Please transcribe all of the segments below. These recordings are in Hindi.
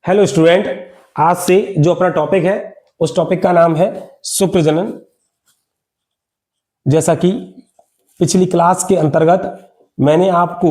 हेलो स्टूडेंट, आज से जो अपना टॉपिक है उस टॉपिक का नाम है सुप्रजनन। जैसा कि पिछली क्लास के अंतर्गत मैंने आपको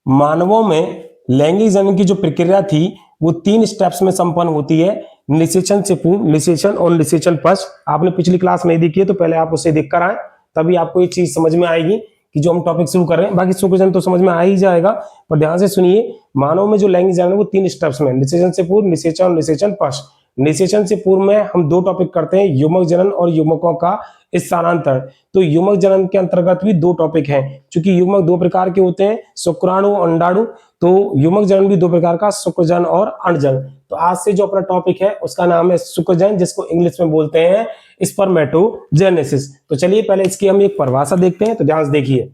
मानवों में लैंगिक जनन की जो प्रक्रिया थी वो 3 स्टेप्स में संपन्न होती है। निषेचन से पूर्व, निषेचन और निषेचन पश्चात। आपने पिछली क्लास नहीं देखी है तो पहले आप उसे देख कर आए, तभी आपको ये चीज समझ में आएगी कि जो हम टॉपिक शुरू कर रहे हैं। बाकी सुप्रजनन तो समझ में आ ही जाएगा, पर ध्यान से सुनिए। मानव में जो लैंगिक जनन है वो 3 स्टेप्स में, निषेचन से पूर्व, निषेचन और निषेचन पश्चात। निषेचन से पूर्व में हम 2 टॉपिक करते हैं, युग्मक जनन और युग्मकों का स्थानांतरण। तो युग्मक जनन के अंतर्गत भी 2 टॉपिक हैं। चूंकि युग्मक 2 प्रकार के होते हैं, शुक्राणु और अंडाणु, तो युग्मक जनन भी 2 प्रकार का, शुक्रजन और अंडजन। तो आज से जो अपना टॉपिक है उसका नाम है शुक्रजन, जिसको इंग्लिश में बोलते हैं स्पर्मेटोजेनेसिस। तो चलिए पहले इसकी हम एक परिभाषा देखते हैं, तो ध्यान से देखिए।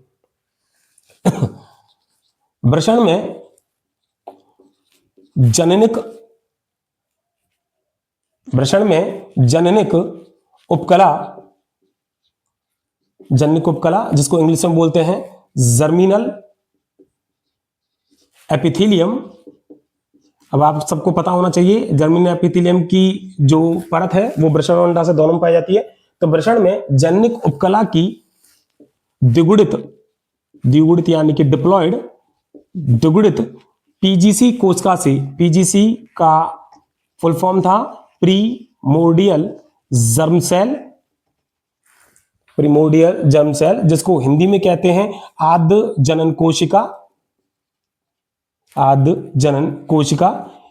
वृषण में जननिक उपकला, जिसको इंग्लिश में बोलते हैं जर्मिनल एपिथेलियम। अब आप सबको पता होना चाहिए जर्मिनल एपिथेलियम की जो परत है वो वृषण और अंडा से दोनों में पाई जाती है। तो वृषण में जननिक उपकला की द्विगुणित यानी कि डिप्लॉयड द्विगुणित पीजीसी कोशिका से, पीजीसी का फुल फॉर्म था प्रीमोर्डियल जर्म सेल, जिसको हिंदी में कहते हैं आद्य जनन कोशिका।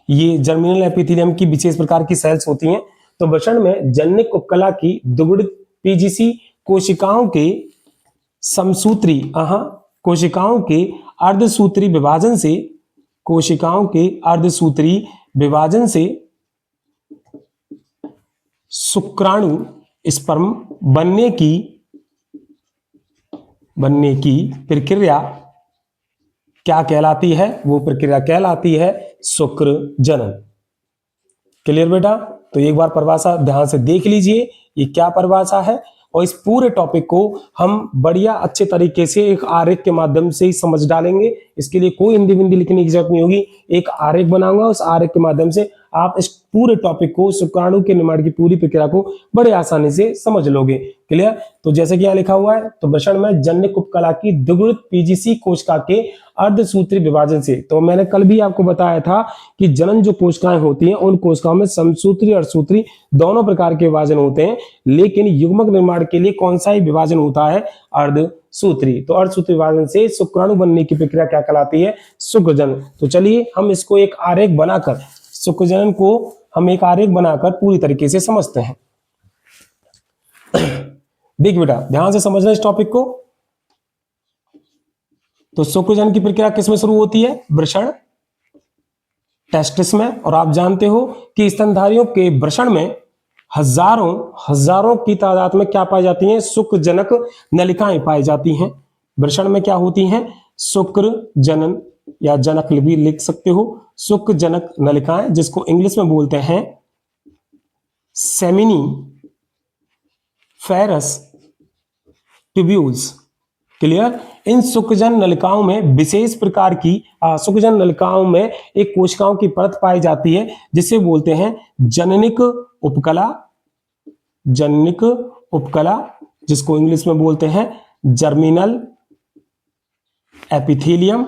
ये जर्मिनल एपिथेलियम की विशेष प्रकार की सेल्स होती हैं। तो वृषण में जननिक उपकला की द्विगुणित पीजीसी कोशिकाओं के समसूत्री कोशिकाओं के अर्धसूत्री विभाजन से शुक्राणु स्पर्म बनने की प्रक्रिया क्या कहलाती है? वो प्रक्रिया कहलाती है शुक्रजनन। क्लियर बेटा? तो एक बार परिभाषा ध्यान से देख लीजिए, ये क्या परिभाषा है, और इस पूरे टॉपिक को हम बढ़िया अच्छे तरीके से एक आरेख के माध्यम से ही समझ डालेंगे। इसके लिए कोई हिंदी विंदी लिखने की जरूरत नहीं होगी, एक आरेख बनाऊंगा, उस आरेख के माध्यम से आप इस पूरे टॉपिक को, शुक्राणु के निर्माण की पूरी प्रक्रिया को बड़े आसानी से समझ लोगे। क्लियर? तो जैसे कि यहाँ लिखा हुआ है, तो वृषण में जननिक उपकला की द्विगुणित पीजीसी कोशिका के अर्धसूत्री विभाजन से। तो मैंने कल भी आपको बताया था कि जनन जो कोशिकाएं होती हैं उन कोशिकाओं में समसूत्री और अर्धसूत्री दोनों प्रकार के विभाजन होते हैं, लेकिन युग्मक निर्माण के लिए कौन सा ही विभाजन होता है? अर्धसूत्री। तो अर्धसूत्री विभाजन से शुक्राणु बनने की प्रक्रिया क्या कहलाती है? शुक्रजनन। तो चलिए हम इसको एक आरेख बनाकर, शुक्रजनन को हम एक आरेख बनाकर पूरी तरीके से समझते हैं। देख बेटा, ध्यान से समझना इस टॉपिक को। तो शुक्रजनन की प्रक्रिया किसमें शुरू होती है? वृषण, टेस्टिस में। और आप जानते हो कि स्तनधारियों के वृषण में हजारों की तादाद में क्या पाई जाती हैं? शुक्रजनक नलिकाएं पाई जाती हैं। वृषण में क्या होती हैं? शुक्रजनन या जनक भी लिख सकते हो, शुक्रजनक नलिकाएं, जिसको इंग्लिश में बोलते हैं सेमिनिफेरस ट्यूब्यूल्स। क्लियर? इन शुक्रजन नलिकाओं में विशेष प्रकार की शुक्रजन नलिकाओं में एक कोशिकाओं की परत पाई जाती है जिसे बोलते हैं जननिक उपकला, जिसको इंग्लिश में बोलते हैं जर्मिनल एपिथेलियम।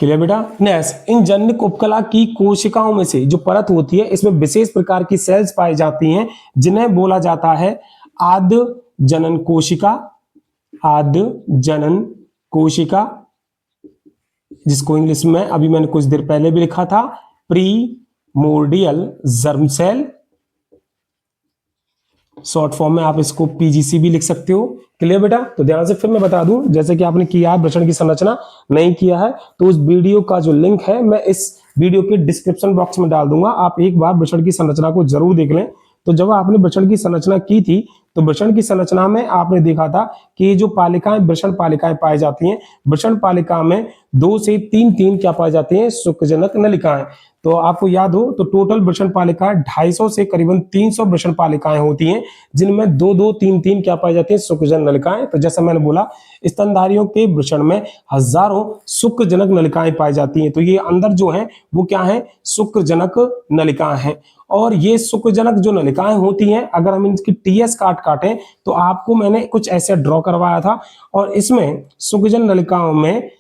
क्लियर बेटा? नेक्स्ट, इन जननिक उपकला की कोशिकाओं में से जो परत होती है इसमें विशेष प्रकार की सेल्स पाई जाती हैं जिन्हें बोला जाता है आद्य जनन कोशिका, जिसको इंग्लिश में अभी मैंने कुछ देर पहले भी लिखा था primordial germ cell. Short form में आप इसको पीजीसी भी लिख सकते हो। क्लियर बेटा? तो ध्यान से फिर मैं बता दूं, जैसे कि आपने किया है वृषण की संरचना नहीं किया है तो उस वीडियो का जो लिंक है मैं इस वीडियो के डिस्क्रिप्शन बॉक्स में डाल दूंगा। आप एक बार वृषण की संरचना को जरूर देख लें। तो जब आपने वृषण की संरचना की थी तो वृषण की संरचना में आपने देखा था कि ये जो पालिकाएं, वृषण पालिकाएं पाई जाती हैं, वृषण पालिका में 2 से 3 क्या पाई जाती हैं? शुक्रजनक नलिकाएं। तो आपको याद हो तो टोटल वृषण पालिका 250 से करीबन 300 वृषण पालिकाएं होती हैं, जिनमें 2-2 3-3 क्या पाई जाती है, शुक्रजनक नलिकाएं। तो जैसा मैंने बोला स्तनधारियों के वृषण में हजारों शुक्रजनक नलिकाएं पाई जाती हैं। तो ये अंदर जो है वो क्या है, शुक्रजनक नलिकाएं हैं। और ये शुक्रजनक जो नलिकाएं होती हैं, अगर हम इनकी टीएस काटें तो आपको मैंने कुछ ऐसे ड्रॉ करवाया था, और इसमें शुक्रजनक नलिकाओं में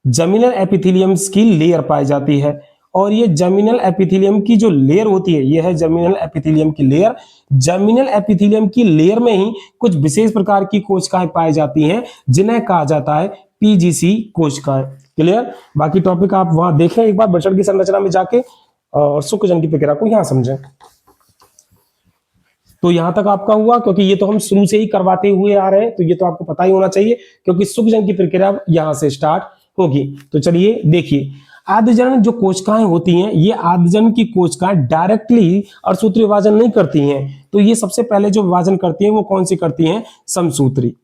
जमीनल एपिथेलियम्स की लेयर पाई जाती है। और ये जमीनल एपिथेलियम की जो लेयर होती है, ये है जमीनल एपिथेलियम की लेयर। जमीनल एपिथेलियम की लेयर में ही कुछ विशेष प्रकार की कोशिकाएं पाई जाती हैं, जिन्हें कहा जाता है पीजीसी कोशिकाएं। क्लियर? बाकी टॉपिक आप वहां देखें एक बार वृषण की संरचना में जाके, और शुक्रजनन की प्रक्रिया को यहां समझें। तो यहां तक आपका हुआ, क्योंकि ये तो हम शुरू से ही करवाते हुए आ रहे हैं, तो ये तो आपको पता ही होना चाहिए, क्योंकि शुक्रजनन की प्रक्रिया यहां से स्टार्ट होगी। तो चलिए देखिए, आद्यजनन जो कोशिकाएं होती हैं, ये आद्यजनन की कोशिकाएं डायरेक्टली अर्धसूत्री विभाजन नहीं करती हैं। तो ये सबसे पहले जो विभाजन करती हैं वो कौन सी करती हैं, समसूत्री।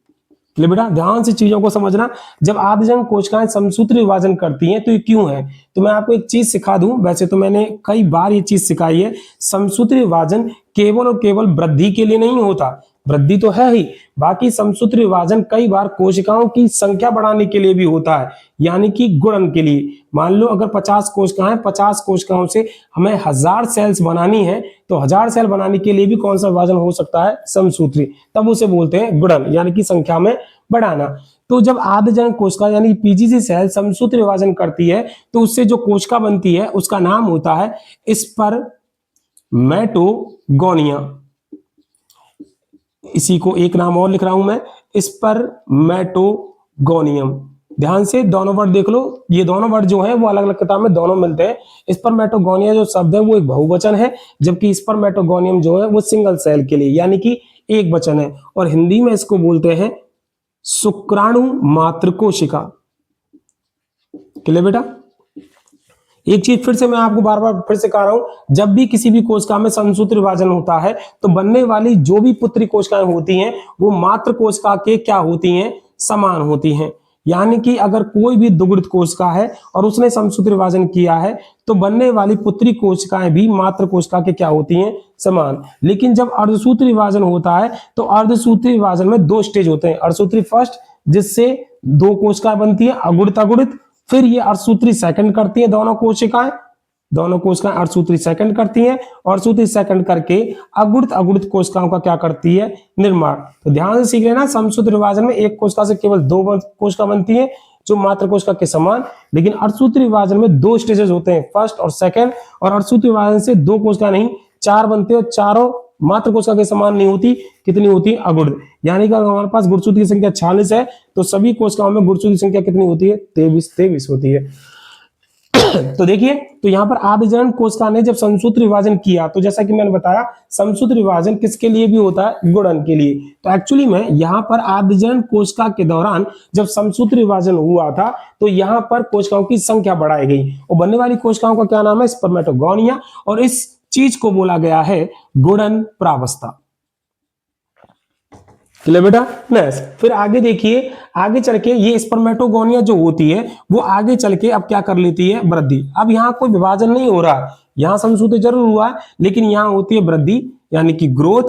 बेटा ध्यान से चीजों को समझना, जब आद्यजनन कोशिकाएं समसूत्री विभाजन करती हैं तो ये क्यों है। तो मैं आपको एक चीज सिखा दूं, वैसे तो मैंने कई बार ये चीज सिखाई है, समसूत्री विभाजन केवल और केवल वृद्धि के लिए नहीं होता, वृद्धि तो है ही, बाकी समसूत्री विभाजन कई बार कोशिकाओं की संख्या बढ़ाने के लिए भी होता है, यानी कि गुणन के लिए। मान लो अगर 50 कोशिकाएं, 50 कोशिकाओं से हमें 1000 सेल्स बनानी है, तो 1000 सेल बनाने के लिए भी कौन सा विभाजन हो सकता है, समसूत्री। तब उसे बोलते हैं गुणन, यानी कि संख्या में बढ़ाना। तो जब आद्यजनन कोशिका यानी पीजीसी सेल समसूत्री विभाजन करती है, तो उससे जो कोशिका बनती है उसका नाम होता है स्पर्मेटोगोनिया। इसी को एक नाम और लिख रहा हूं मैं, स्पर्मेटोगोनियम। ध्यान से दोनों वर्ड देख लो, ये दोनों वर्ड जो हैं वो अलग अलग किताब में दोनों मिलते हैं। स्पर्मेटोगोनिया जो शब्द है वो एक बहुवचन है, जबकि स्पर्मेटोगोनियम जो है वो सिंगल सेल के लिए यानी कि एक वचन है, और हिंदी में इसको बोलते हैं शुक्राणु मात्र कोशिका। क्लियर बेटा? एक चीज फिर से मैं आपको बार बार फिर से कह रहा हूं, जब भी किसी भी कोशिका में समसूत्री विभाजन होता है तो बनने वाली जो भी पुत्री कोशिकाएं होती हैं वो मात्र कोशिका के क्या होती हैं, समान होती हैं। यानी कि अगर कोई भी दुग्ध कोशिका है और उसने समसूत्री विभाजन किया है तो बनने वाली पुत्री कोशिकाएं भी मात्र कोशिका के क्या होती हैं, समान। लेकिन जब अर्धसूत्री विभाजन होता है तो अर्धसूत्री विभाजन में 2 स्टेज होते हैं। अर्धसूत्री फर्स्ट, जिससे 2 कोशिकाएं बनती है अगुणित अगुणित, फिर ये अर्धसूत्री सेकंड करती है, दोनों कोशिकाएं अर्धसूत्री सेकंड करती हैं, और अर्धसूत्री सेकंड करके अगुणित अगुणित कोशिकाओं का क्या करती है, निर्माण। तो ध्यान से सीख लेना, समसूत्री विभाजन में एक कोशिका से केवल 2 कोशिका बनती है जो मात्र कोशिका के समान, लेकिन अर्धसूत्री विभाजन में 2 स्टेजेस होते हैं, फर्स्ट और सेकंड। और अर्धसूत्री विभाजन से 2 कोशिका नहीं 4 बनते हैं, और चारों मात्र कोशिका के समान नहीं होती, कितनी होती है, अगुणित। यानी कि अगर हमारे पास गुणसूत्र की संख्या 46 है तो सभी कोशिकाओं में गुणसूत्र की संख्या कितनी होती है, 23 होती है। तो देखिए, तो यहां पर आद्यजनन कोशिका ने जब समसूत्री विभाजन किया, तो जैसा कि मैंने बताया समसूत्री विभाजन किसके लिए भी होता है, गुणन के लिए। तो एक्चुअली में यहां पर आद्यजनन कोशिका के दौरान जब समसूत्री विभाजन हुआ था तो यहां पर कोशिकाओं की संख्या बढ़ाई गई, और बनने वाली कोशिकाओं का क्या नाम है, स्पर्मेटोगोनिया, और इस चीज को बोला गया है गुणन प्रावस्था। क्लियर बेटा? नेक्स्ट, फिर आगे देखिए, आगे चल के ये स्पर्मेटोगोनिया जो होती है वो आगे चल के अब क्या कर लेती है, वृद्धि। अब यहाँ कोई विभाजन नहीं हो रहा, यहाँ समसूत्री जरूर हुआ है, लेकिन यहाँ होती है वृद्धि यानी कि ग्रोथ।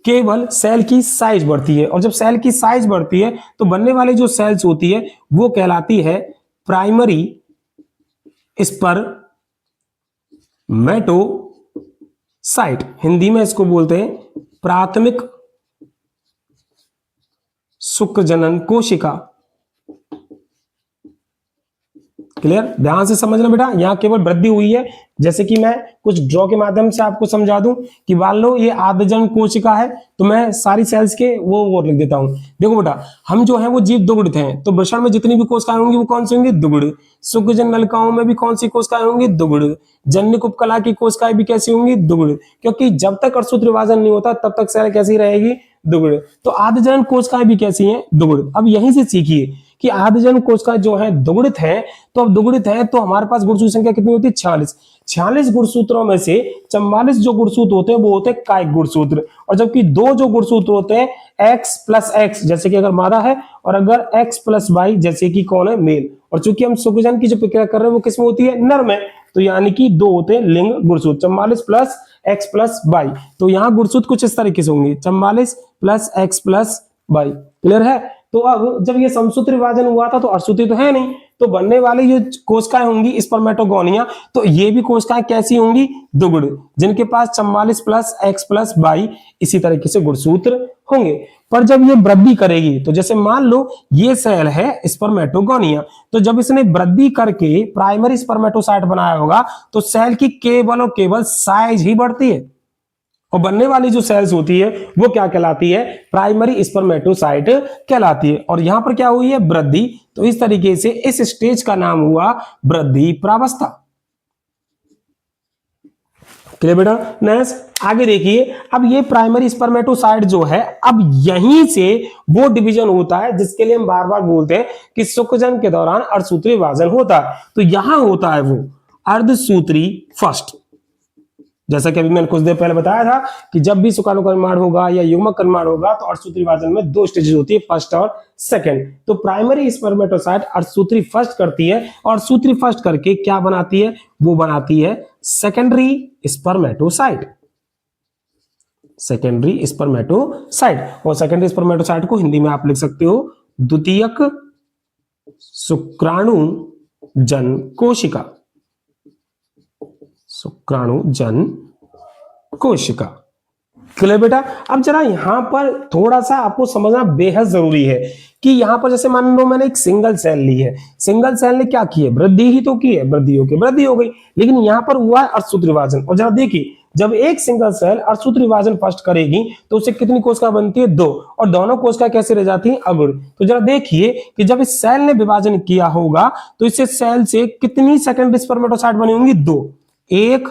केवल सेल की साइज बढ़ती है, और जब सेल की साइज बढ़ती है तो बनने वाली जो सेल्स होती है वो कहलाती है प्राइमरी स्पर्मेटोसाइट। हिंदी में इसको बोलते हैं प्राथमिक शुक्रजनन कोशिका। क्लियर? ध्यान से समझना बेटा, यहां केवल वृद्धि हुई है। जैसे कि मैं कुछ ड्रॉ के माध्यम से आपको समझा दूं कि मान लो ये आद्यजनन कोशिका है, तो मैं सारी सेल्स के वो लिख देता हूं। देखो बेटा, हम जो है वो जीव दुग्ध हैं, तो वृषण में जितनी भी कोशिकाएं होंगी वो कौन सी होंगी, दुग्ध। शुक्रजनन नलिकाओं में भी कौन सी कोशिकाएं होंगी, दुग्ध। जन्य उपकला की कोशिकाएं भी कैसी होंगी, दुग्ध, क्योंकि जब तक अर्धसूत्री विभाजन नहीं होता तब तक सेल कैसी रहेगी, दुग्ध। तो आद्यजनन कोशिकाएं भी कैसी हैं, दुग्ध। अब यहीं से सीखिए कि आद्यजनन कोशिकाएं जो है दुग्धित है, तो अब दुग्धित है तो हमारे पास गुणसूत्र संख्या कितनी होती है, 46 गुणसूत्रों में से 44 जो गुणसूत्र होते हैं वो होते हैं कायिक गुणसूत्र, और जबकि 2 जो गुणसूत्र होते हैं x प्लस x जैसे कि अगर मादा है, और अगर x प्लस y जैसे कि कौन है, मेल। और चूंकि हम शुक्रजनन की जो प्रक्रिया कर रहे हैं वो किसमें होती है, नर में, तो यानी कि 2 होते हैं लिंग गुणसूत्र, 44 प्लस x प्लस वाई। तो यहाँ गुणसूत्र कुछ इस तरीके से होंगे, 44 plus x plus y. Clear है? तो अब जब ये समसूत्र विभाजन हुआ था तो अर्धसूत्री तो है नहीं, तो बनने वाली ये कोशिकाएं होंगी स्पर्मेटोगोनिया, तो ये भी कोशिकाएं कैसी होंगी? दुगुड़, जिनके पास 44 प्लस x प्लस वाई इसी तरीके से गुणसूत्र होंगे। पर जब ये वृद्धि करेगी, तो जैसे मान लो ये सेल है स्पर्मेटोगोनिया, तो जब इसने वृद्धि करके प्राइमरी स्पर्मेटोसाइट बनाया होगा तो सेल की केवल और केवल साइज ही बढ़ती है, और बनने वाली जो सेल्स होती है वो क्या कहलाती है? प्राइमरी स्पर्मेटोसाइट कहलाती है। और यहां पर क्या हुई है? वृद्धि। तो इस तरीके से इस स्टेज का नाम हुआ वृद्धि प्रावस्था। क्लियर बेटा? नेक्स्ट आगे देखिए, अब ये प्राइमरी स्पर्मेटोसाइट जो है, अब यहीं से वो डिवीजन होता है जिसके लिए हम बार बार बोलते हैं कि शुक्रजन के दौरान अर्धसूत्री विभाजन होता है। तो यहां होता है वो अर्धसूत्री फर्स्ट। जैसा कि अभी मैंने कुछ देर पहले बताया था कि जब भी शुक्राणु का निर्माण होगा या युग्मक का निर्माण होगा तो अर्धसूत्री विभाजन में 2 स्टेजेस होती है, फर्स्ट और सेकंड। तो प्राइमरी स्पर्मेटोसाइट अर्धसूत्री फर्स्ट करती है, और सूत्री फर्स्ट करके क्या बनाती है? वो बनाती है सेकेंडरी स्पर्मेटोसाइट। सेकेंडरी स्पर्मेटोसाइट, और सेकेंडरी स्पर्मेटोसाइट को हिंदी में आप लिख सकते हो द्वितीयक शुक्राणु जन कोशिका। शुक्राणु जन कोशिका। क्लियर बेटा? अब जरा यहां पर थोड़ा सा आपको समझना बेहद जरूरी है कि यहां पर जैसे मान लो मैंने एक सिंगल सेल ली है, सिंगल सेल ने क्या की है? वृद्धि ही तो की है, वृद्धि होकर वृद्धि हो गई, लेकिन यहां पर हुआ है अर्धसूत्री विभाजन। और जरा देखिए, जब एक सिंगल सेल अर्धसूत्री विभाजन फर्स्ट करेगी तो उससे कितनी कोशिका बनती है? 2, और दोनों कोशिका कैसे रह जाती है? अगुण। तो जरा देखिए कि जब इस सेल ने विभाजन किया होगा तो इससे सेल से कितनी सेकेंडरी स्पर्मेटोसाइट बनी होंगी? 2, 1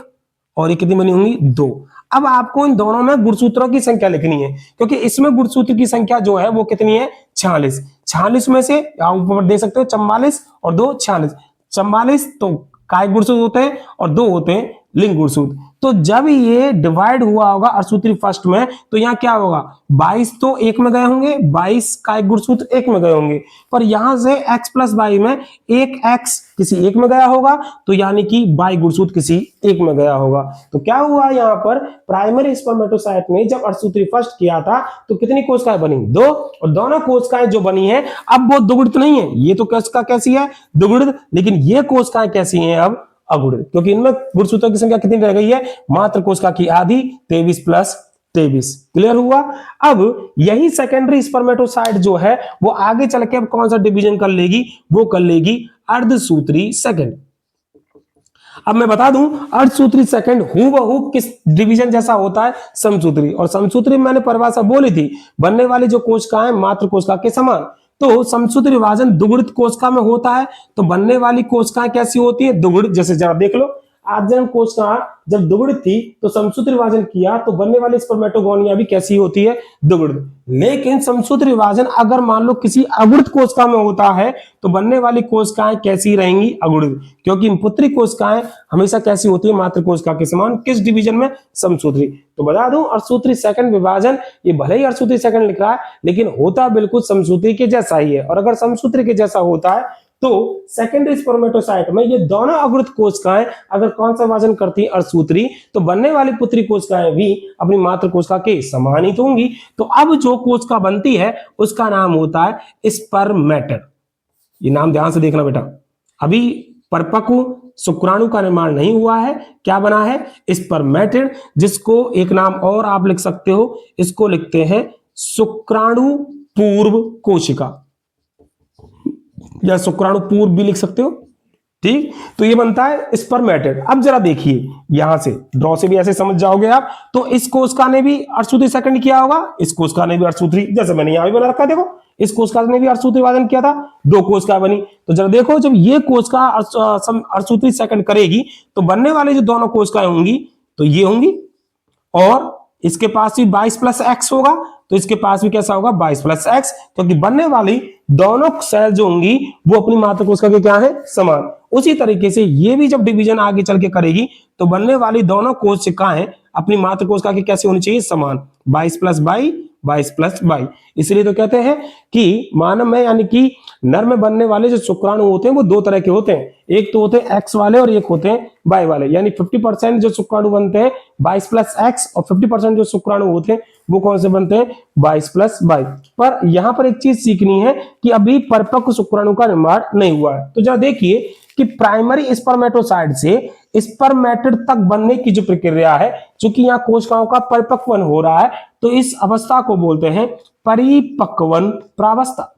और ये कितनी बनी होंगी? 2। अब आपको इन दोनों में गुणसूत्रों की संख्या लिखनी है, क्योंकि इसमें गुणसूत्र की संख्या जो है वो कितनी है? 46। 46 में से आप ऊपर दे सकते हो 44 और 2 46। 44 तो काय गुणसूत्र होते हैं और 2 होते हैं लिंग गुणसूत्र। तो जब ये डिवाइड हुआ होगा अर्धसूत्री फर्स्ट में, तो यहाँ क्या होगा? 22 तो 1 में गए होंगे, 22 काय गुणसूत्र 1 में गए होंगे, पर यहां से x प्लस वाई में एक x किसी 1 में गया होगा, तो यानी कि वाई गुणसूत्र किसी 1 में गया होगा। तो क्या हुआ यहाँ पर? प्राइमरी स्पर्मेटोसाइट ने जब अर्धसूत्री फर्स्ट किया था तो कितनी कोशिकाएं बनी? 2, और दोनों कोशिकाएं जो बनी है अब वो दुगुणित नहीं है, ये तो कोशिका कैसी है? दुगुणित, लेकिन ये कोशिकाएं कैसी हैं अब? अगुणित, क्योंकि इनमें गुणसूत्रों की संख्या कितनी रह गई है? मात्र कोशिका की आधी, 23 प्लस 23। क्लियर हुआ? अब यही सेकेंडरी स्पर्मेटोसाइट जो है वो आगे चल के अब कौन सा डिवीजन कर लेगी? वो कर लेगी अर्धसूत्री सेकंड। अब मैं बता दूं, अर्धसूत्री सेकंड हूबहू किस डिवीजन जैसा होता है? समसूत्री। और समसूत्री मैंने परिभाषा बोली थी, बनने वाली जो कोशिकाएं मात्र कोशिका के समान। तो समसूत्री विभाजन दुगुणित कोशिका में होता है, तो बनने वाली कोशिकाएं कैसी होती है? दुगुणित। जैसे जरा देख लो, आजन कोशिका जब दुगुणित थी तो समसूत्री विभाजन किया तो बनने वाली स्पर्मेटोगोनिया भी कैसी होती है? दुगुणित। लेकिन समसूत्री विभाजन अगर मान लो किसी अगुणित कोशिका में होता है तो बनने वाली कोशिकाएं कैसी रहेंगी? अगुणित, क्योंकि पुत्री कोशिकाएं हमेशा कैसी होती है? मात्र कोशिका के समान। किस डिवीजन में? समसूत्री। तो बता दूं, अर्धसूत्री सेकंड विभाजन, ये भले ही अर्धसूत्री सेकंड लिख रहा है लेकिन होता बिल्कुल समसूत्री के जैसा ही है। और अगर समसूत्री के जैसा होता है तो सेकेंडरी स्पर्मेटोसाइट में ये दोनों अगुणित कोशिकाएं अगर कौन सा विभाजन करती है? अर्धसूत्री, तो बनने वाली पुत्री कोशिकाएं भी अपनी मात्र कोशिका के समान ही तो होंगी। तो अब जो कोशिका बनती है उसका नाम होता है स्पर्मेटर। ये नाम ध्यान से देखना बेटा, अभी परिपक्व शुक्राणु का निर्माण नहीं हुआ है, क्या बना है? स्पर्मेटर, जिसको एक नाम और आप लिख सकते हो, इसको लिखते हैं शुक्राणु पूर्व कोशिका, या शुक्राणु पूर्व भी लिख सकते हो। ठीक, तो ये बनता है स्पर्मेटेड। अब जरा देखिए, यहां से ड्रॉ से भी ऐसे समझ जाओगे आप। तो इस कोशिका ने भी अर्धसूत्री सेकंड किया होगा, इस कोशिका ने भी अर्धसूत्री, जैसे मैंने यहां भी बना रखा, देखो इस कोशिका ने भी अर्धसूत्री विभाजन किया था, 2 कोशिका बनी। तो जरा देखो, जब ये कोशिका अर्धसूत्री सेकंड करेगी तो बनने वाली जो दोनों कोशिकाएं होंगी तो ये होंगी, और इसके पास भी 22 प्लस एक्स होगा, तो इसके पास भी कैसा होगा? 22 प्लस एक्स, क्योंकि बनने वाली दोनों सेल जो होंगी वो अपनी मात्र कोशिका के क्या है? समान। उसी तरीके से ये भी जब डिवीजन आगे चल के करेगी तो बनने वाली दोनों कोशिकाएं अपनी मात्र कोशिका की कैसी होनी चाहिए? समान। 22 प्लस 22 22+22। इसलिए तो कहते हैं कि मानव में यानी कि नर में बनने वाले जो शुक्राणु होते हैं वो दो तरह के होते हैं, एक तो होते हैं एक्स वाले और एक होते हैं वाई वाले। यानी 50% जो शुक्राणु बनते हैं 22+X और 50% जो शुक्राणु होते हैं वो कौन से बनते हैं 22+22। पर यहां पर एक चीज सीखनी है कि अभी परिपक्व शुक्राणु का निर्माण नहीं हुआ है। तो जरा देखिए कि प्राइमरी स्पर्मेटोसाइट से स्पर्मेटिड तक बनने की जो प्रक्रिया है, चूंकि यहाँ कोशिकाओं का परिपक्वन हो रहा है, तो इस अवस्था को बोलते हैं परिपक्वन प्रावस्था।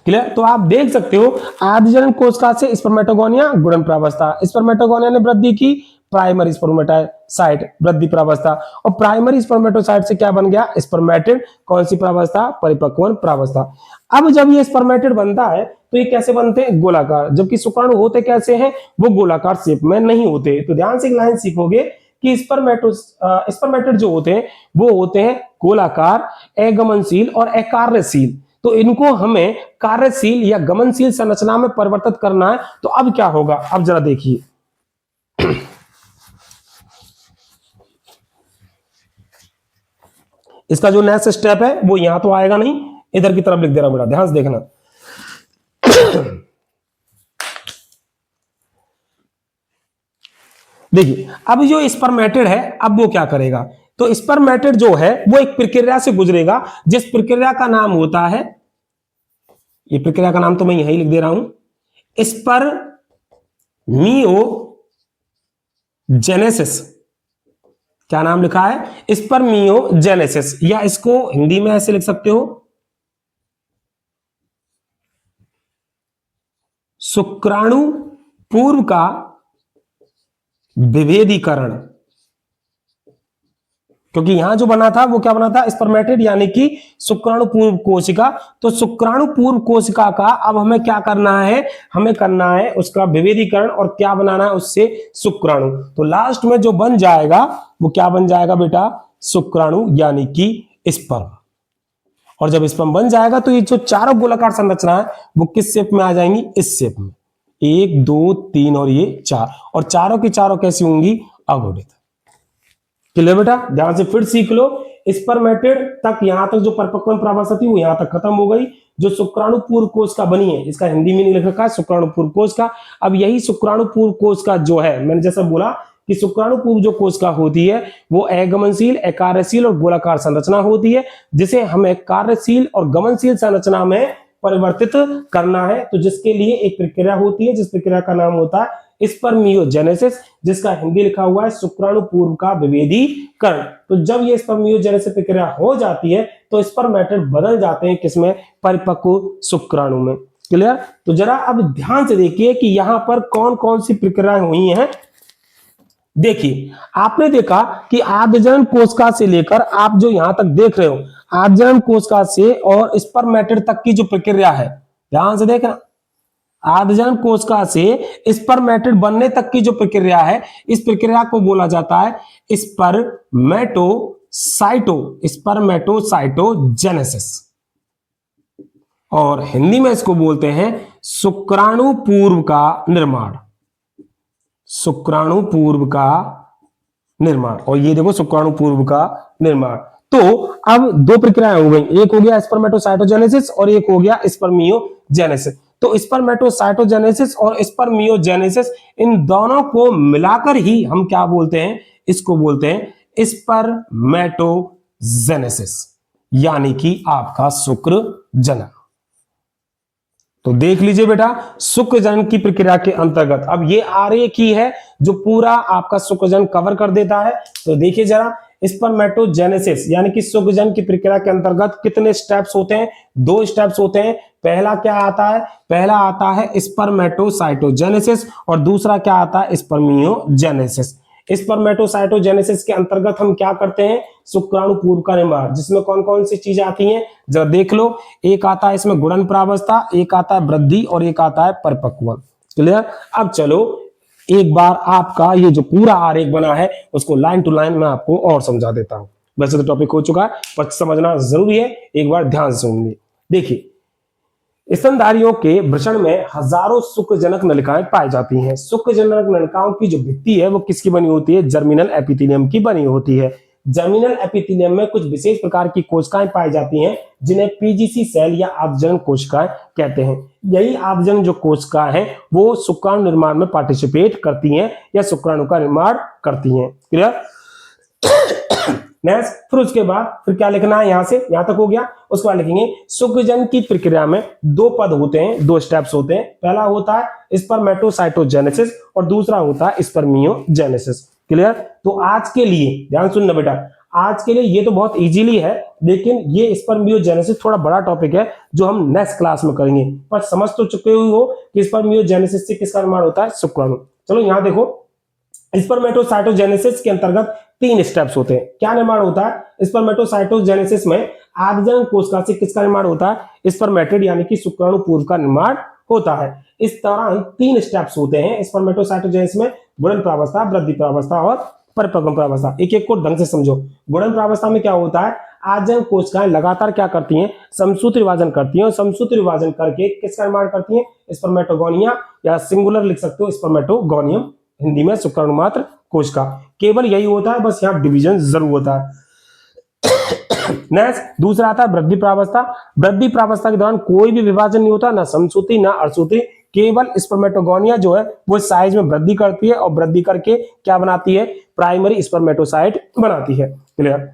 क्लियर? तो आप देख सकते हो आदिजनन कोशिका से स्पर्मेटोगोनिया गुणन प्रावस्था, स्पर्मेटोगोनिया ने वृद्धि की, प्राइमरी स्पर्मेटोसाइट वृद्धि प्रावस्था, और प्राइमरी स्पर्मेटोसाइट से क्या बन गया स्पर्मेटिड, कौन सी प्रावस्था परिपक्वन प्रावस्था। अब जब ये स्पर्मेटिड बनता है तो ये कैसे बनते हैं गोलाकार, जबकि शुक्राणु होते कैसे हैं वो गोलाकार शेप में नहीं होते। तो ध्यान से एक लाइन सीखोगे कि स्पर्मेटिड जो होते हैं वो होते हैं गोलाकार, अगमनशील और अकार्यशील। तो इनको हमें कार्यशील या गमनशील संरचना में परिवर्तित करना है। तो अब क्या होगा, अब जरा देखिए इसका जो नेक्स्ट स्टेप है वो यहां तो आएगा नहीं, इधर की तरफ लिख दे रहा हूं बेटा, ध्यान से देखना। देखिए अब जो स्पर्मेटिड है अब वो क्या करेगा, तो स्पर्मेटिड जो है वो एक प्रक्रिया से गुजरेगा जिस प्रक्रिया का नाम होता है, ये प्रक्रिया का नाम तो मैं यहीं लिख दे रहा हूं, स्पर्मियोजेनेसिस। क्या नाम लिखा है स्पर्मियोजेनेसिस, या इसको हिंदी में ऐसे लिख सकते हो शुक्राणु पूर्व का विभेदीकरण। क्योंकि यहां जो बना था वो क्या बना था स्पर्मेटिड यानी कि शुक्राणु पूर्व कोशिका। तो शुक्राणु पूर्व कोशिका का अब हमें क्या करना है, हमें करना है उसका विभेदीकरण और क्या बनाना है उससे शुक्राणु। तो लास्ट में जो बन जाएगा वो क्या बन जाएगा बेटा शुक्राणु यानी कि स्पर्म। और जब स्पर्म बन जाएगा तो ये जो चारों गोलाकार संरचना है वो किस शेप में आ जाएंगी, इस शेप में, 1 2 3 और ये 4, और चारों की चारों कैसी होंगी अगोडित। क्लियर बेटा? ध्यान से फिर सीख लो, स्पर्मेटिड तक यहां तक जो परिपक्वन प्रावस्था थी वो यहां तक खत्म हो गई। जो शुक्राणु पूर्व कोशिका बनी है, इसका हिंदी में लिख रखा है शुक्राणु पूर्व कोशिका। अब यही शुक्राणु पूर्व कोशिका जो है, मैंने जैसा बोला कि शुक्राणु पूर्व जो कोशिका होती है वो अगमनशील, अकार्यशील और गोलाकार संरचना होती है, जिसे हमें कार्यशील और गमनशील संरचना में परिवर्तित करना है। तो जिसके लिए एक प्रक्रिया होती है जिस प्रक्रिया का नाम होता है स्पर्मियोजेनेसिस, जिसका हिंदी लिखा हुआ है शुक्राणु पूर्व का विभेदीकरण। तो जब ये स्पर्मियोजेनेसिस प्रक्रिया हो जाती है तो स्पर्मेटिड बदल जाते हैं किसमें, परिपक्व शुक्राणु में। क्लियर? तो जरा अब ध्यान से देखिए कि यहां पर कौन कौन सी प्रक्रियाएं हुई हैं। देखिए आपने देखा कि आद्यजनन कोशिका से लेकर आप जो यहां तक देख रहे हो, आद्यजनन कोशिका से और स्पर्मेटिड तक की जो प्रक्रिया है, ध्यान से देखना, आद्यजनन कोशिका से स्पर्मेटिड बनने तक की जो प्रक्रिया है, इस प्रक्रिया को बोला जाता है स्पर्मेटोसाइटोजेनेसिस, और हिंदी में इसको बोलते हैं शुक्राणु पूर्व का निर्माण, शुक्राणु पूर्व का निर्माण। और ये देखो शुक्राणु पूर्व का निर्माण। तो अब दो प्रक्रियाएं हो गई, एक हो गया स्पर्मेटोसाइटोजेनेसिस और एक हो गया स्पर्मियोजेनेसिस। तो स्पर्मेटोसाइटोजेनेसिस और स्पर्मियोजेनेसिस इन दोनों को मिलाकर ही हम क्या बोलते हैं, इसको बोलते हैं स्पर्मेटोजेनेसिस, यानी कि आपका शुक्र जनन। तो देख लीजिए बेटा शुक्र जनन की प्रक्रिया के अंतर्गत, अब ये आरेख ही है जो पूरा आपका शुक्र जनन कवर कर देता है। तो देखिए जरा स्पर्मेटोजेनेसिस यानी कि शुक्र जनन की प्रक्रिया के अंतर्गत कितने स्टेप्स होते हैं, 2 स्टेप्स होते हैं। पहला क्या आता है, पहला आता है स्पर्मेटोसाइटोजेनेसिस और दूसरा क्या आता है स्पर्मियोजेनेसिस। स्पर्मेटोसाइटोजेनेसिस के अंतर्गत हम क्या करते हैं, शुक्राणु पूर्व का निर्माण, जिसमें कौन कौन सी चीजें आती हैं जरा देख लो। एक आता है इसमें गुणन प्रावस्था, एक आता है वृद्धि और एक आता है परिपक्वन। क्लियर? अब चलो एक बार आपका ये जो पूरा आरेख बना है उसको लाइन टू लाइन मैं आपको और समझा देता हूं। वैसे तो टॉपिक हो चुका है पर समझना जरूरी है, एक बार ध्यान से सुनिए। देखिए स्तनधारियों के वृषण में हजारों शुक्रजनक नलिकाएं पाई जाती हैं। शुक्रजनक नलिकाओं की जो भित्ति है वो किसकी बनी होती है, जर्मिनल एपिथेलियम की बनी होती है। जर्मिनल एपिथेलियम में कुछ विशेष प्रकार की कोशिकाएं पाई जाती हैं जिन्हें पीजीसी सेल या आवर्जन कोशिकाएं कहते हैं। यही आवर्जन जो कोशिकाएं हैं वो शुक्राणु निर्माण में पार्टिसिपेट करती हैं या शुक्राणु का निर्माण करती हैं। क्लियर? नेक्स्ट, फिर उसके बाद फिर क्या लिखना है, यहां से यहां तक हो गया। उसके बाद लिखेंगे शुक्रजन की प्रक्रिया में दो पद होते हैं, दो स्टेप्स होते हैं। पहला होता है स्पर्मेटोसाइटोजेनेसिस और दूसरा होता है स्पर्मियोजेनेसिस। क्लियर? तो आज के लिए ध्यान सुनना बेटा, आज के लिए ये तो बहुत इजीली है, लेकिन ये स्पर्मियोजेनेसिस थोड़ा बड़ा टॉपिक है जो हम नेक्स्ट क्लास में करेंगे। पर समझ तो चुके हो कि स्पर्मियोजेनेसिस से किसका निर्माण होता है, शुक्राणु। चलो यहां देखो, स्पर्मेटोसाइटोजेनेसिस के अंतर्गत 3 स्टेप्स होते हैं। क्या निर्माण होता है स्पर्मेटोसाइटोजेनेसिस में? आवर्जन कोशिका से किसका निर्माण होता है, स्पर्मेटिड यानी कि शुक्राणु पूर्व का निर्माण होता है। इस दौरान 3 स्टेप्स होते हैं स्पर्मेटोसाइटोजेनेसिस में, गुणन प्रावस्था, वृद्धि प्रावस्था और परिपक्व प्रावस्था। एक एक को ढंग से समझो। गुणन प्रावस्था में क्या होता है, आवर्जन कोशिकाएं लगातार क्या करती हैं, समसूत्र विभाजन करती हैं और समसूत्र विभाजन करके किसका निर्माण करती हैं, स्पर्मेटोगोनिया, या सिंगुलर लिख सकते हो स्पर्मेटोगोनियम, हिंदी में शुक्राणु मात्र कोशिका। केवल यही होता है, बस यहाँ डिवीजन जरूर होता है। नेक्स्ट, दूसरा आता है वृद्धि प्रावस्था। वृद्धि प्रावस्था के दौरान कोई भी विभाजन नहीं होता, ना समसूत्री ना अर्धसूत्री, केवल स्पर्मेटोगोनिया जो है वो साइज में वृद्धि करती है और वृद्धि करके क्या बनाती है, प्राइमरी स्पर्मेटोसाइट बनाती है। क्लियर?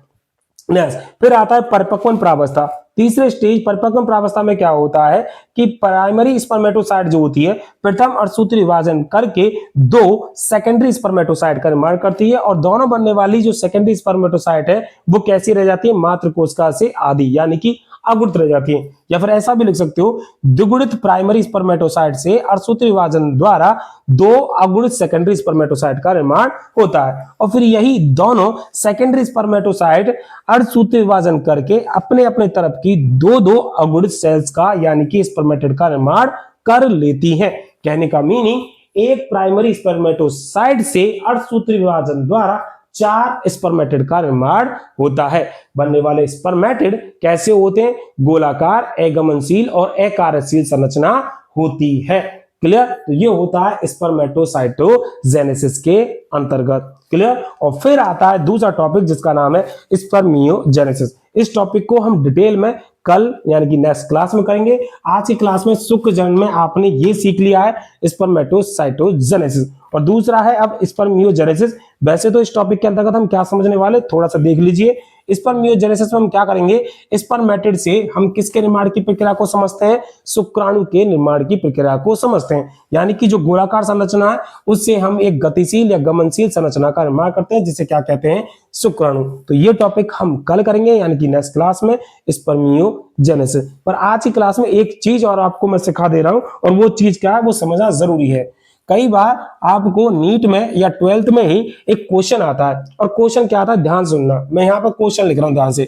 नेक्स्ट, फिर आता है परिपक्वन प्रावस्था। तीसरे स्टेज परिपक्वन प्रावस्था में क्या होता है कि प्राइमरी स्पर्मेटोसाइट जो होती है प्रथम अर्धसूत्री विभाजन करके 2 सेकेंडरी स्पर्मेटोसाइट का निर्माण करती है और दोनों बनने वाली जो सेकेंडरी स्पर्मेटोसाइट है वो कैसी रह जाती है, मात्र कोशिका से आधी यानी कि अगुणित रह जाती है। या फिर ऐसा भी लिख सकते हो, द्विगुणित प्राइमरी स्पर्मेटोसाइट से अर्धसूत्री विभाजन द्वारा 2 अगुणित सेकेंडरी स्पर्मेटोसाइट का निर्माण होता है और फिर यही दोनों सेकेंडरी स्पर्मेटोसाइट अर्धसूत्री विभाजन करके अपने अपने तरफ की 2 अगुणित सेल्स का यानी कि स्पर्मेटिड का निर्माण कर लेती हैं। कहने का मीनिंग, एक प्राइमरी स्पर्मेटोसाइट से अर्धसूत्री विभाजन द्वारा 4 स्पर्मेटिड का निर्माण होता है। बनने वाले स्पर्मेटिड कैसे होते हैं, गोलाकार, अगमनशील और अकार्यशील संरचना होती है। क्लियर? तो ये होता है स्पर्मेटोसाइटोजेनेसिस के अंतर्गत। क्लियर? और फिर आता है दूसरा टॉपिक जिसका नाम है स्पर्मियोजेनेसिस। इस टॉपिक को हम डिटेल में कल यानी कि नेक्स्ट क्लास में करेंगे। आज की क्लास में शुक्रजनन में आपने ये सीख लिया है स्पर्मेटोसाइटोजेनेसिस और दूसरा है अब स्पर्मियोजेनेसिस। वैसे तो इस टॉपिक के अंतर्गत हम क्या समझने वाले, थोड़ा सा देख लीजिए। स्पर्मियोजेनेसिस में हम क्या करेंगे, स्पर्मेटिड से हम किसके निर्माण की प्रक्रिया को समझते हैं, शुक्राणु के निर्माण की प्रक्रिया को समझते हैं। यानी कि जो गोलाकार संरचना है उससे हम एक गतिशील या गमनशील संरचना का निर्माण करते हैं जिसे क्या कहते हैं, शुक्राणु। तो ये टॉपिक हम कल करेंगे यानी कि नेक्स्ट क्लास में स्पर्मियोजेनेसिस। पर आज की क्लास में एक चीज और आपको मैं सिखा दे रहा हूं और वो चीज क्या है वो समझना जरूरी है। कई बार आपको नीट में या 12th में ही एक क्वेश्चन आता है और क्वेश्चन क्या आता है, ध्यान सुनना। मैं यहां पर क्वेश्चन लिख रहा हूं ध्यान से।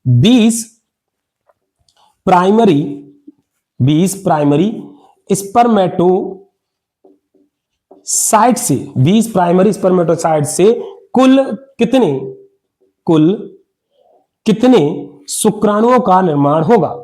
20 प्राइमरी स्पर्मेटोसाइट से 20 प्राइमरी स्पर्मेटोसाइट से कुल कितने शुक्राणुओं का निर्माण होगा,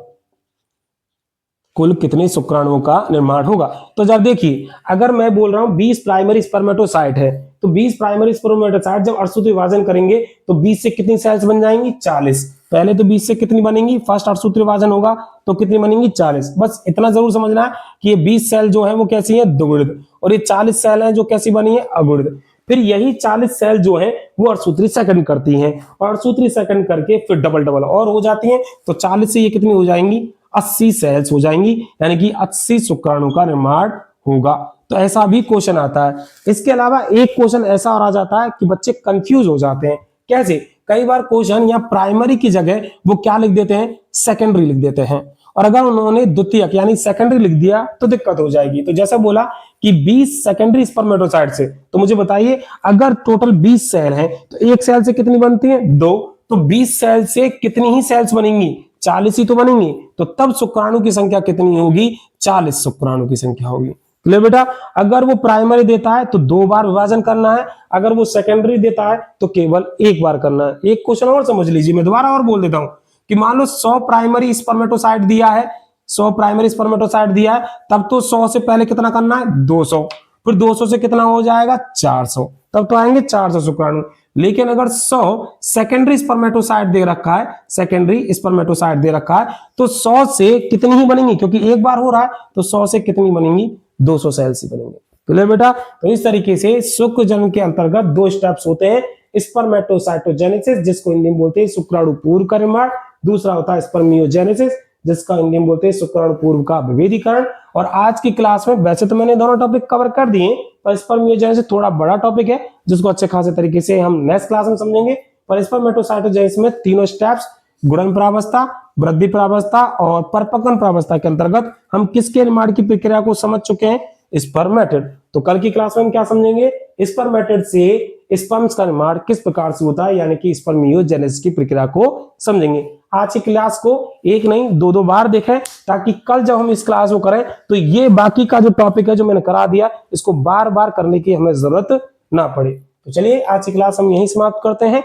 कुल कितने शुक्राणुओं का निर्माण होगा। तो जब देखिए, अगर मैं बोल रहा हूं 20 प्राइमरी स्पर्मेटोसाइट है तो 20 प्राइमरी स्पर्मेटोसाइट जब अर्धसूत्री विभाजन करेंगे तो 20 से कितनी सेल्स बन जाएंगी, 40। पहले तो 20 से कितनी बनेंगी, फर्स्ट अर्धसूत्री विभाजन होगा तो कितनी बनेंगी, 40। बस इतना जरूर समझना है कि ये 20 सेल जो है वो कैसी है, द्विगुणित, और ये 40 सेल है जो कैसी बनी है, अगुणित। फिर यही 40 सेल जो है वो अर्धसूत्री सेकंड करती हैं और अर्धसूत्री सेकंड करके फिर डबल और हो जाती हैं। तो 40 से ये कितनी हो जाएंगी, 80 सेल्स हो जाएंगी, यानी कि 80 शुक्राणु का निर्माण होगा। तो ऐसा भी क्वेश्चन आता है। इसके अलावा एक क्वेश्चन ऐसा और आ जाता है कि बच्चे कंफ्यूज हो जाते हैं। कैसे? कई बार क्वेश्चन या प्राइमरी की जगह वो क्या लिख देते हैं, सेकेंडरी लिख देते हैं, और अगर उन्होंने द्वितीयक यानी सेकेंडरी लिख दिया तो दिक्कत हो जाएगी। तो जैसा बोला कि 20 सेकेंडरी स्पर्मेटोसाइट से, तो मुझे बताइए अगर टोटल 20 सेल हैं तो एक सेल से कितनी बनती है, 2। तो 20 सेल से कितनी ही सेल्स बनेंगी, 40 ही तो बनेंगी। तो तब शुक्राणु की संख्या कितनी होगी, 40 शुक्राणु की संख्या होगी। क्लियर बेटा? अगर वो प्राइमरी देता है तो 2 बार विभाजन करना है, अगर वो सेकेंडरी देता है तो केवल 1 बार करना है। एक क्वेश्चन और समझ लीजिए, मैं दोबारा और बोल देता हूं कि मान लो 100 प्राइमरी स्पर्मेटोसाइट दिया है, 100 प्राइमरी स्पर्मेटोसाइट दिया है, तब तो 100 से पहले कितना करना है, 200। फिर 200 से कितना हो जाएगा, 400, तब तो आएंगे 400 शुक्राणु। लेकिन अगर 100 सेकेंडरी स्पर्मेटोसाइट दे रखा है, सेकेंडरी स्पर्मेटोसाइट दे रखा है, तो 100 से कितनी ही बनेंगी, क्योंकि एक बार हो रहा है तो 100 से कितनी बनेंगी, 200 सेल्स ही बनेंगे। क्लियर बेटा? तो इस तरीके से शुक्र जनन के अंतर्गत 2 स्टेप्स होते हैं, स्पर्मेटोसाइटोजेनेसिस जिसको हिंदी में बोलते हैं शुक्राणु पूर्व का निर्माण, दूसरा होता है स्पर्मियोजेनेसिस जिसका हिंदी में बोलते हैं शुक्राणु पूर्व का विभेदीकरण। और आज की क्लास में वैसे तो मैंने दोनों टॉपिक कवर कर दिए, पर स्पर्मियोजेनेसिस थोड़ा बड़ा टॉपिक है जिसको अच्छे खासे तरीके से हम नेक्स्ट क्लास में समझेंगे। पर स्पर्मेटोसाइटोजेनेसिस में तीनों स्टेप्स, गुणन प्रावस्था, वृद्धि प्रावस्था और परिपक्वन प्रावस्था के अंतर्गत हम किसके निर्माण की प्रक्रिया को समझ चुके हैं, स्पर्मेटिड। तो कल की क्लास में हम क्या समझेंगे, स्पर्मेटिड से स्पर्म्स का निर्माण किस प्रकार से होता है, यानी कि स्पर्मियोजेनेसिस की प्रक्रिया को समझेंगे। आज की क्लास को एक नहीं 2-2 बार देखें, ताकि कल जब हम इस क्लास को करें तो ये बाकी का जो टॉपिक है जो मैंने करा दिया इसको बार बार करने की हमें जरूरत ना पड़े। तो चलिए आज की क्लास हम यहीं समाप्त करते हैं।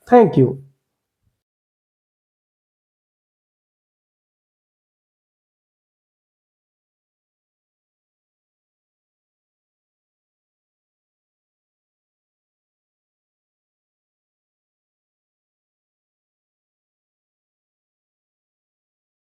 Thank you.